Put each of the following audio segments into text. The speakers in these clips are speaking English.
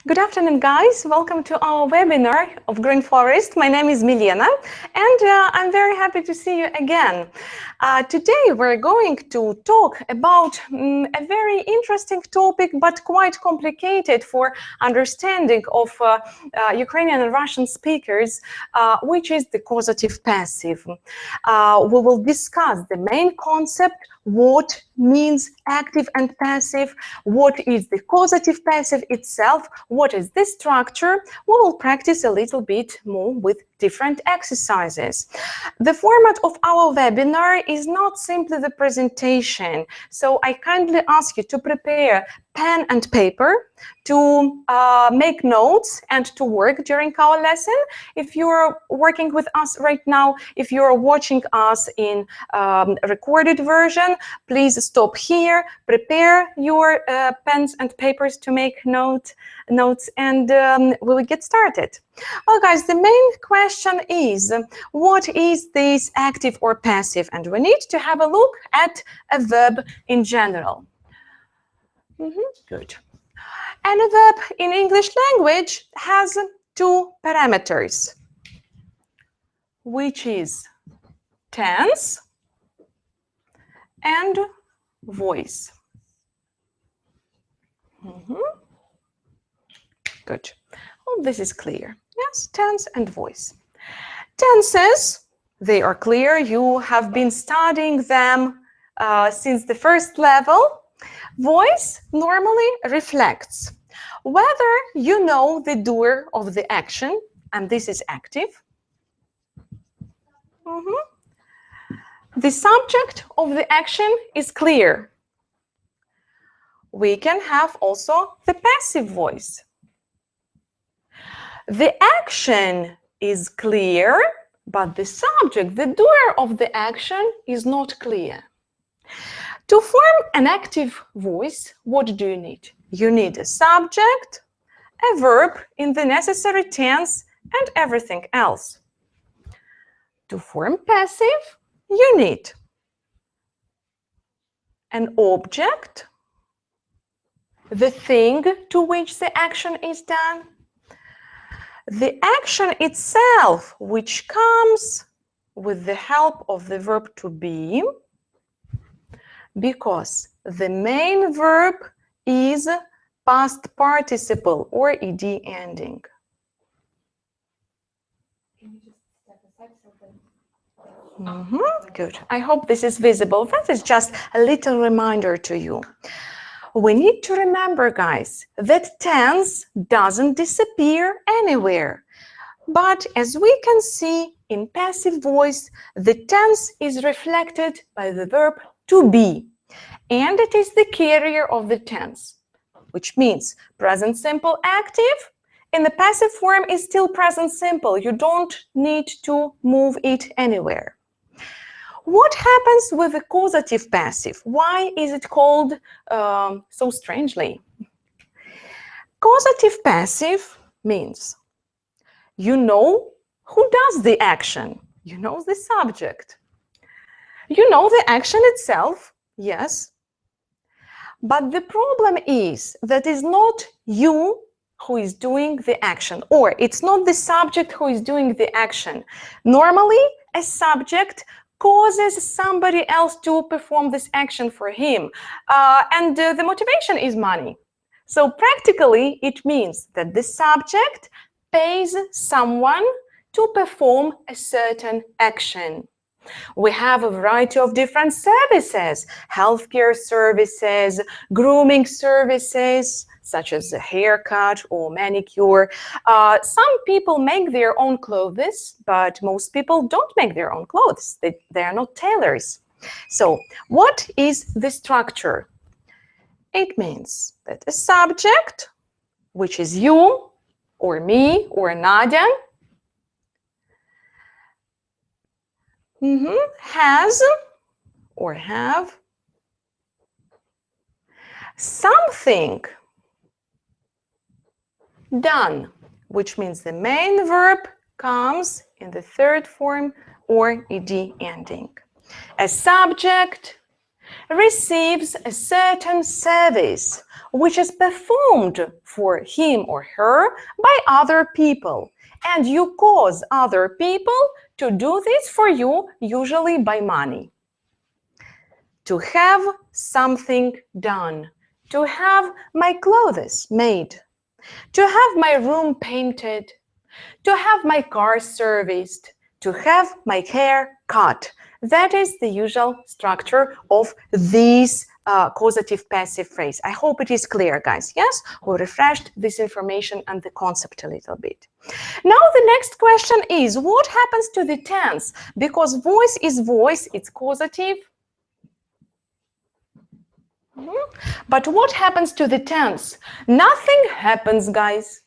Good afternoon, guys. Welcome to our webinar of Green Forest. My name is Milena, and I'm very happy to see you again. Today, we're going to talk about a very interesting topic, but quite complicated for understanding of Ukrainian and Russian speakers, which is the causative passive. We will discuss the main concept, what means active and passive, what is the causative passive itself, what is the structure. We will practice a little bit more with different exercises. The format of our webinar is not simply the presentation, so I kindly ask you to prepare pen and paper to make notes and to work during our lesson. If you're working with us right now, if you're watching us in recorded version, please stop here, prepare your pens and papers to make notes, and we will get started. Well, guys, the main question is, what is this active or passive? And we need to have a look at a verb in general. Good. And a verb in English language has two parameters, which is tense and voice. Good. Oh, this is clear. Yes, tense and voice. Tenses, they are clear. You have been studying them since the first level. Voice normally reflects whether you know the doer of the action, and this is active. The subject of the action is clear. We can have also the passive voice. The action is clear, but the subject, the doer of the action, is not clear. To form an active voice, what do you need? You need a subject, a verb in the necessary tense, and everything else. To form passive, you need an object, the thing to which the action is done, the action itself, which comes with the help of the verb to be, because the main verb is past participle or ed ending. Good. I hope this is visible. That is just a little reminder to you. We need to remember, guys, that tense doesn't disappear anywhere. But as we can see in passive voice, the tense is reflected by the verb to be, and it is the carrier of the tense, which means present simple active. In the passive form is still present simple. You don't need to move it anywhere. What happens with the causative passive? Why is it called so strangely? Causative passive means you know who does the action. You know the subject. You know the action itself, yes. But the problem is that it's not you who is doing the action, or it's not the subject who is doing the action. Normally, a subject causes somebody else to perform this action for him, and the motivation is money. So practically, it means that the subject pays someone to perform a certain action. We have a variety of different services, healthcare services, grooming services, such as a haircut or manicure. Some people make their own clothes, but most people don't make their own clothes. They are not tailors. So what is the structure? It means that a subject, which is you or me or Nadia, has or have something done, which means the main verb comes in the third form or ed ending. A subject receives a certain service which is performed for him or her by other people, and you cause other people to do this for you, usually by money. To have something done, to have my clothes made, to have my room painted, to have my car serviced, to have my hair cut. That is the usual structure of this causative passive phrase. I hope it is clear, guys. Yes, we refreshed this information and the concept a little bit. Now the next question is, what happens to the tense? Because voice is voice, it's causative. But what happens to the tense? Nothing happens, guys.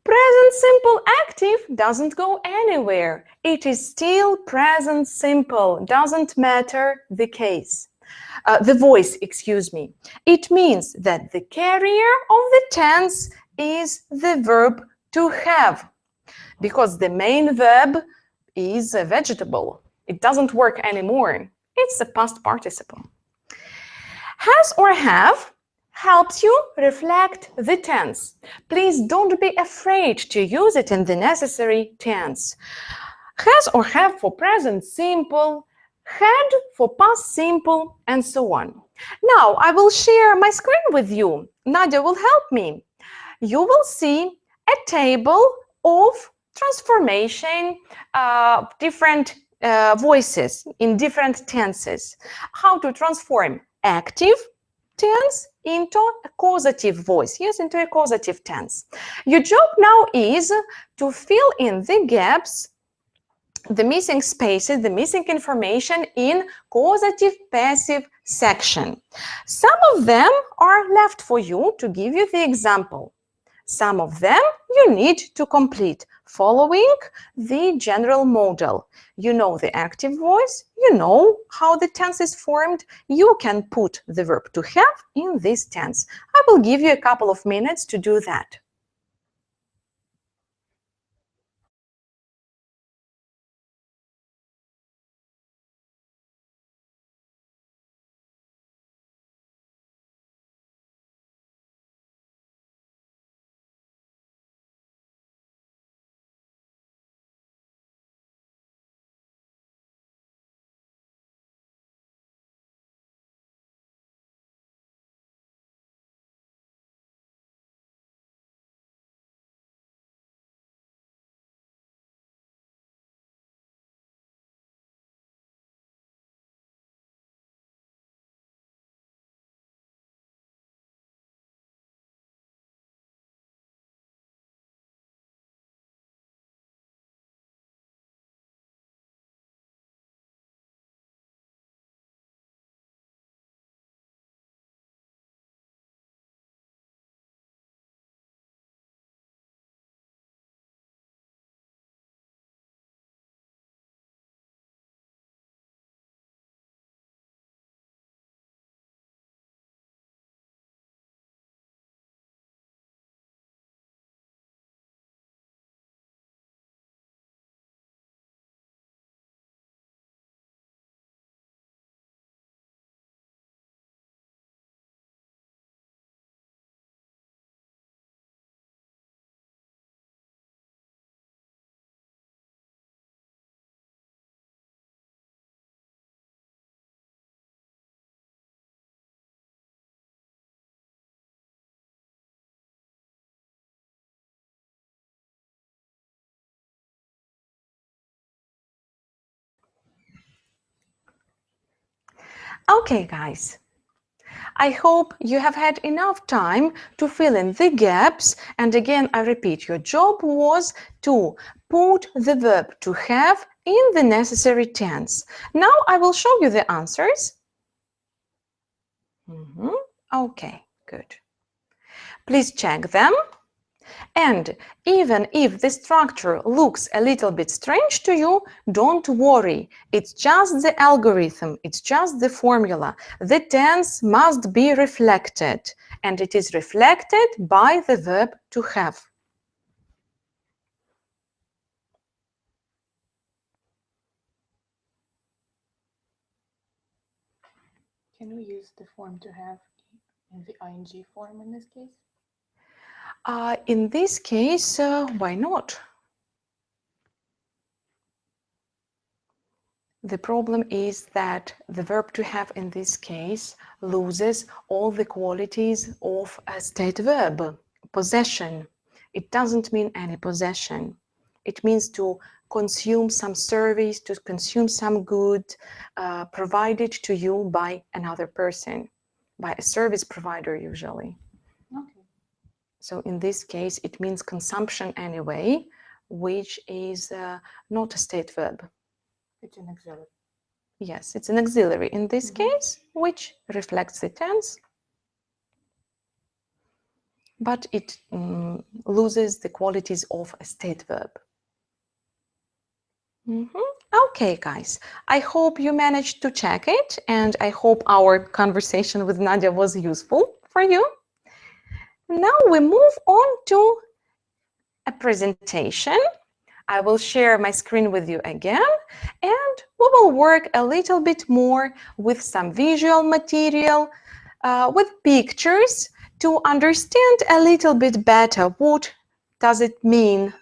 Present simple active doesn't go anywhere. It is still present simple, doesn't matter the case. The voice, excuse me. It means that the carrier of the tense is the verb to have, because the main verb is a vegetable. It doesn't work anymore. It's a past participle. Has or have helps you reflect the tense. Please don't be afraid to use it in the necessary tense. Has or have for present simple, had for past simple, and so on. Now I will share my screen with you. Nadia will help me. You will see a table of transformation, different voices in different tenses. How to transform active tense into a causative voice, yes, into a causative tense. Your job now is to fill in the gaps, the missing spaces, the missing information in causative passive section. Some of them are left for you to give you the example. Some of them you need to complete following the general model. You know the active voice, you know how the tense is formed, you can put the verb to have in this tense. I will give you a couple of minutes to do that. Okay, guys. I hope you have had enough time to fill in the gaps. And again, I repeat, your job was to put the verb to have in the necessary tense. Now I will show you the answers. Okay, good. Please check them. And even if the structure looks a little bit strange to you, don't worry. It's just the algorithm, it's just the formula. The tense must be reflected, and it is reflected by the verb to have. Can we use the form to have In the ing form in this case? In this case, why not? The problem is that the verb to have in this case loses all the qualities of a state verb, possession. It doesn't mean any possession. It means to consume some service, to consume some good provided to you by another person, by a service provider usually. Okay. So in this case, it means consumption anyway, which is not a state verb. It's an auxiliary. Yes, it's an auxiliary in this case, which reflects the tense, but it loses the qualities of a state verb. Okay, guys, I hope you managed to check it, and I hope our conversation with Nadia was useful for you. Now we move on to a presentation. I will share my screen with you again, and we will work a little bit more with some visual material, with pictures, to understand a little bit better what does it mean.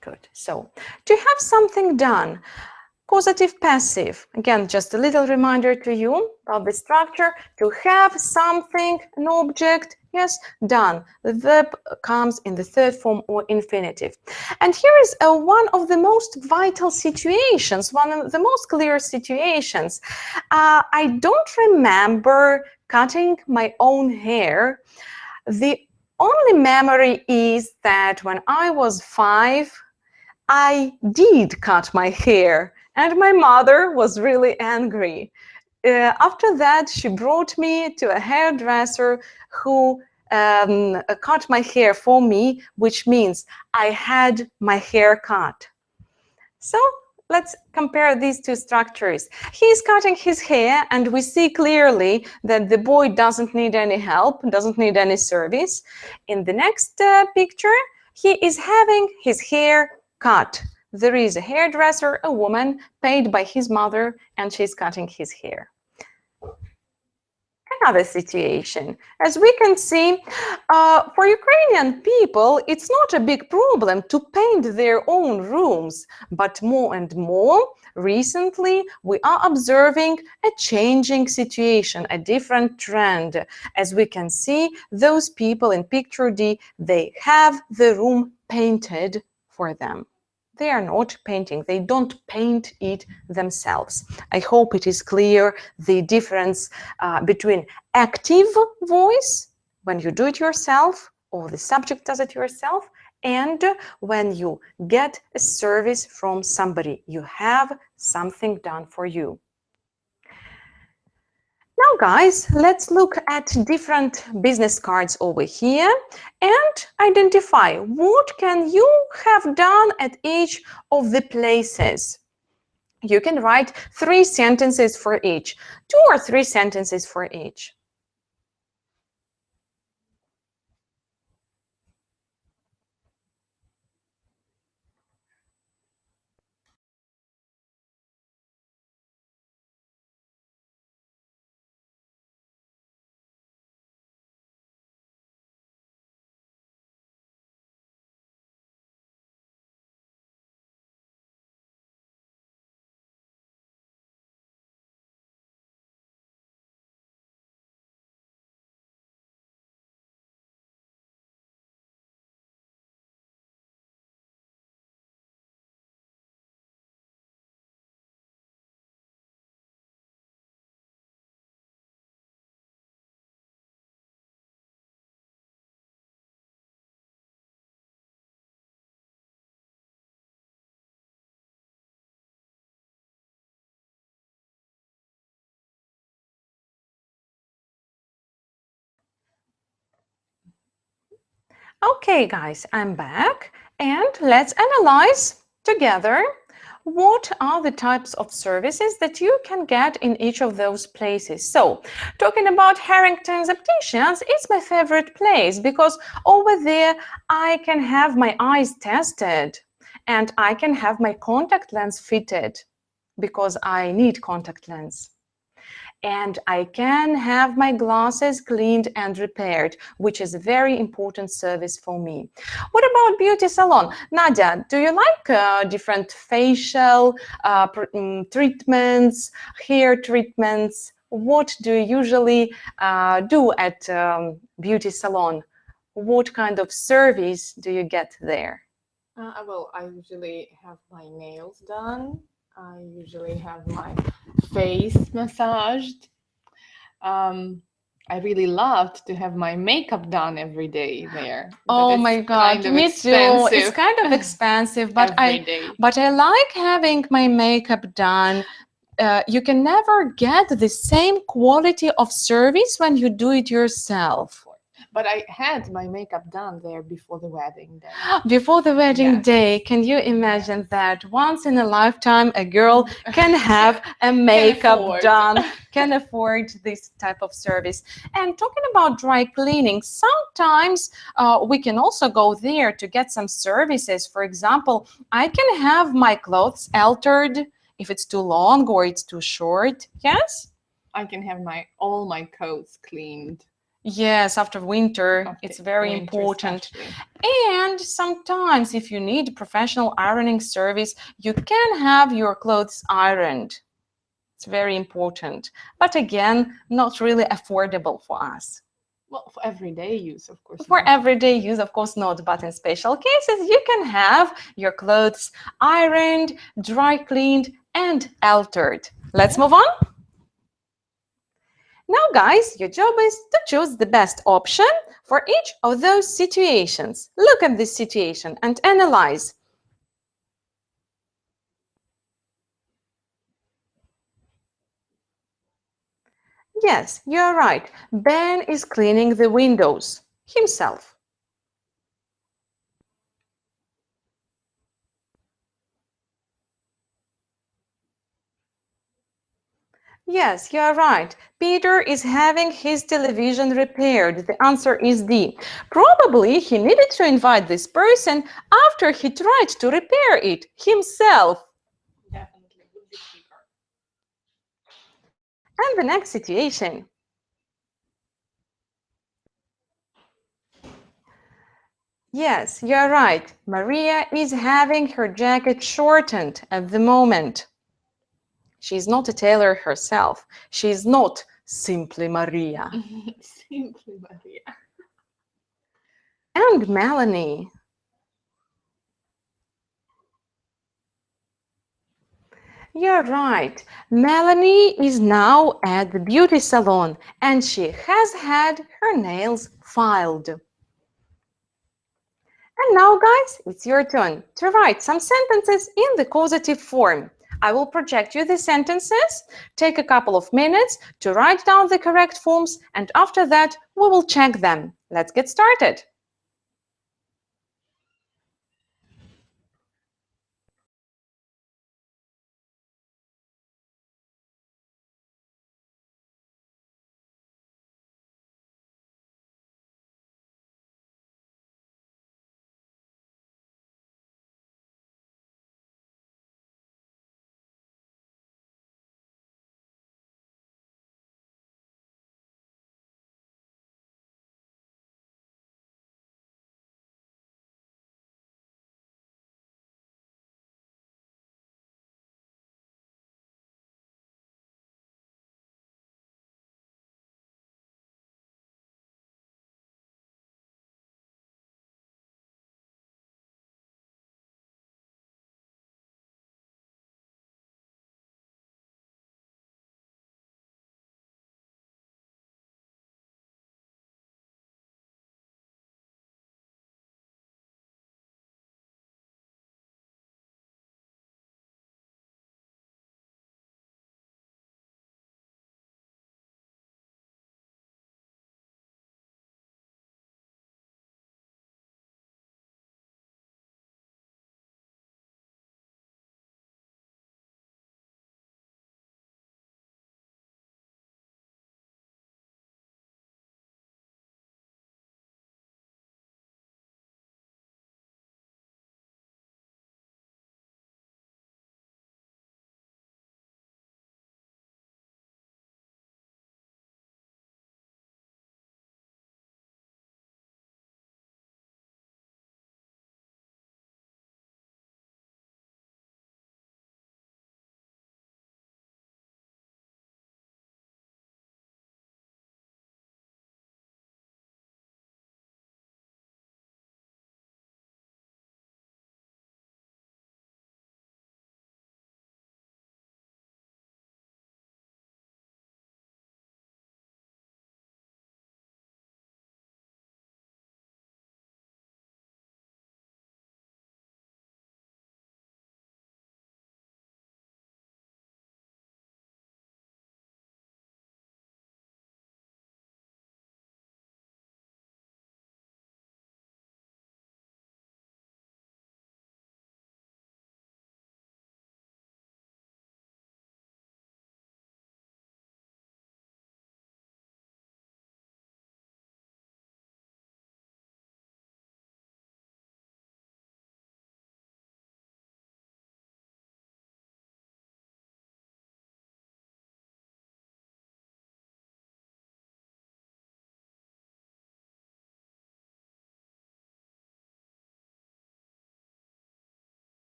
Good. So, to have something done, causative passive. Again, just a little reminder to you of the structure. To have something, an object, yes, done. The verb comes in the third form or infinitive. And here is one of the most vital situations, one of the most clear situations. I don't remember cutting my own hair. The only memory is that when I was 5, I did cut my hair, and my mother was really angry. After that, she brought me to a hairdresser who cut my hair for me, which means I had my hair cut. So let's compare these two structures. He's cutting his hair, and we see clearly that the boy doesn't need any help, doesn't need any service. In the next picture, he is having his hair cut. There is a hairdresser, a woman paid by his mother, and she's cutting his hair. Another situation. As we can see, for Ukrainian people, it's not a big problem to paint their own rooms, but more and more recently, we are observing a changing situation, a different trend. As we can see, those people in picture D, they have the room painted for them. They are not painting, they don't paint it themselves. I hope it is clear the difference between active voice, when you do it yourself, or the subject does it yourself, and when you get a service from somebody, you have something done for you. Now, guys, let's look at different business cards over here and identify what can you have done at each of the places. You can write 3 sentences for each, 2 or 3 sentences for each. Okay, guys, I'm back, and let's analyze together what are the types of services that you can get in each of those places. So, talking about Harrington's Opticians, it's my favorite place because over there I can have my eyes tested and I can have my contact lens fitted because I need contact lens. and I can have my glasses cleaned and repaired, which is a very important service for me. What about beauty salon? Nadia, do you like different facial treatments, hair treatments? What do you usually do at beauty salon? What kind of service do you get there? Well, I usually have my nails done. I usually have my face massaged. Um, I really loved to have my makeup done every day there, but Oh it's my God, kind of me too. It's expensive kind of expensive, but every day. I like having my makeup done. You can never get the same quality of service when you do it yourself. But I had my makeup done there before the wedding day. Before the wedding Yes. day, can you imagine that once in a lifetime a girl can have a makeup afford. done, can afford this type of service? And talking about dry cleaning, sometimes we can also go there to get some services. For example, I can have my clothes altered if it's too long or it's too short. Yes? I can have all my coats cleaned. Yes, after winter, After it's very winter important. especially. And sometimes, if you need professional ironing service, you can have your clothes ironed. It's very important. But again, not really affordable for us. Well, for everyday use, of course. For not. everyday use, of course not, but in special cases, you can have your clothes ironed, dry cleaned, and altered. Let's move on. Now, guys, your job is to choose the best option for each of those situations. Look at this situation and analyze. Yes, you're right. Ben is cleaning the windows himself. Yes, you are right. Peter is having his television repaired. The answer is D. Probably he needed to invite this person after he tried to repair it himself. Definitely would be cheaper. And the next situation. Yes, you're right. Maria is having her jacket shortened at the moment. She's not a tailor herself. She's not simply Maria. Simply Maria. And Melanie. You're right. Melanie is now at the beauty salon and she has had her nails filed. And now, guys, it's your turn to write some sentences in the causative form. I will project you the sentences, take a couple of minutes to write down the correct forms, and after that, we will check them. Let's get started.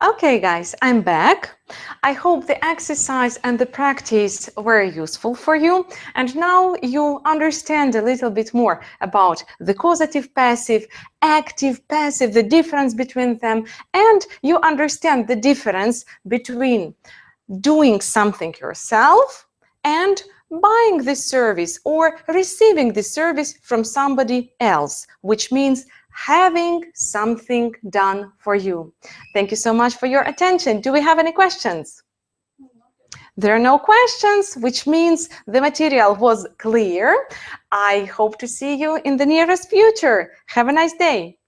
Okay, guys, I'm back. I hope the exercise and the practice were useful for you. And now you understand a little bit more about the causative passive, active passive, the difference between them, and you understand the difference between doing something yourself and buying the service or receiving the service from somebody else, which means having something done for you. Thank you so much for your attention. Do we have any questions? There are no questions, which means the material was clear. I hope to see you in the nearest future. Have a nice day.